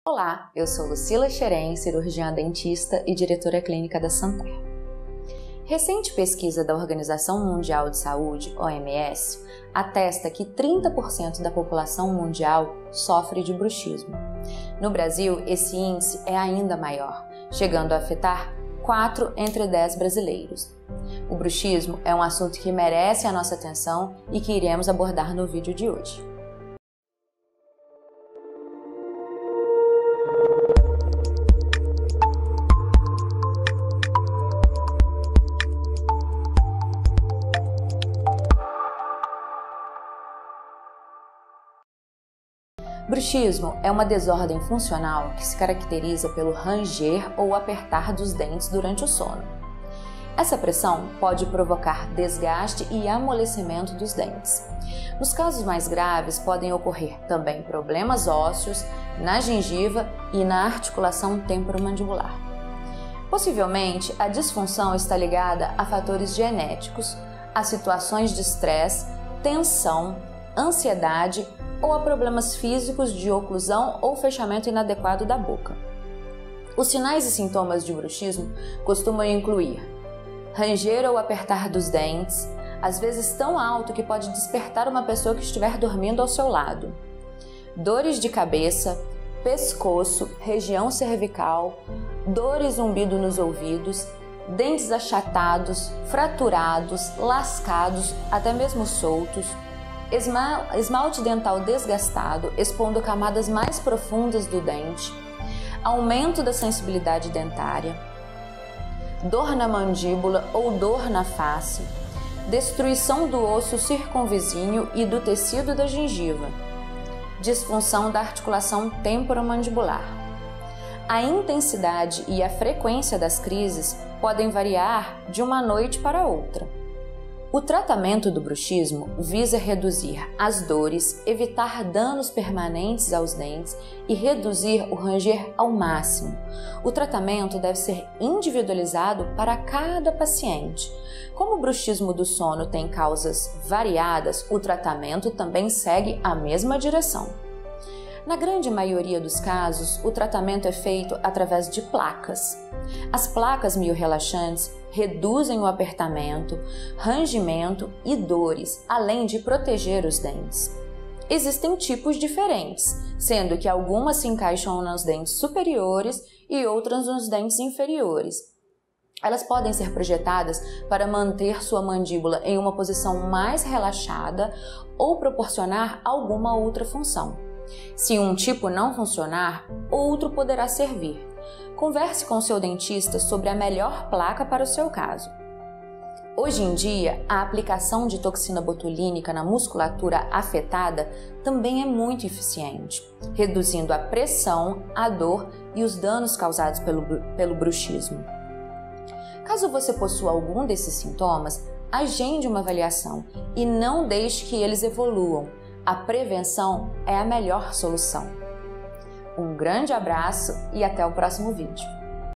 Olá, eu sou Lucila Xeren, cirurgiã dentista e diretora clínica da Santer. Recente pesquisa da Organização Mundial de Saúde, OMS, atesta que 30% da população mundial sofre de bruxismo. No Brasil, esse índice é ainda maior, chegando a afetar 4 entre 10 brasileiros. O bruxismo é um assunto que merece a nossa atenção e que iremos abordar no vídeo de hoje. Bruxismo é uma desordem funcional que se caracteriza pelo ranger ou apertar dos dentes durante o sono. Essa pressão pode provocar desgaste e amolecimento dos dentes. Nos casos mais graves, podem ocorrer também problemas ósseos na gengiva e na articulação temporomandibular. Possivelmente, a disfunção está ligada a fatores genéticos, a situações de estresse, tensão, ansiedade ou a problemas físicos de oclusão ou fechamento inadequado da boca. Os sinais e sintomas de bruxismo costumam incluir ranger ou apertar dos dentes, às vezes tão alto que pode despertar uma pessoa que estiver dormindo ao seu lado, dores de cabeça, pescoço, região cervical, dor e zumbido nos ouvidos, dentes achatados, fraturados, lascados, até mesmo soltos, esmalte dental desgastado, expondo camadas mais profundas do dente, aumento da sensibilidade dentária, dor na mandíbula ou dor na face, destruição do osso circunvizinho e do tecido da gengiva, disfunção da articulação temporomandibular. A intensidade e a frequência das crises podem variar de uma noite para outra. O tratamento do bruxismo visa reduzir as dores, evitar danos permanentes aos dentes e reduzir o ranger ao máximo. O tratamento deve ser individualizado para cada paciente. Como o bruxismo do sono tem causas variadas, o tratamento também segue a mesma direção. Na grande maioria dos casos, o tratamento é feito através de placas. As placas miorrelaxantes reduzem o apertamento, rangimento e dores, além de proteger os dentes. Existem tipos diferentes, sendo que algumas se encaixam nos dentes superiores e outras nos dentes inferiores. Elas podem ser projetadas para manter sua mandíbula em uma posição mais relaxada ou proporcionar alguma outra função. Se um tipo não funcionar, outro poderá servir. Converse com seu dentista sobre a melhor placa para o seu caso. Hoje em dia, a aplicação de toxina botulínica na musculatura afetada também é muito eficiente, reduzindo a pressão, a dor e os danos causados pelo bruxismo. Caso você possua algum desses sintomas, agende uma avaliação e não deixe que eles evoluam. A prevenção é a melhor solução. Um grande abraço e até o próximo vídeo.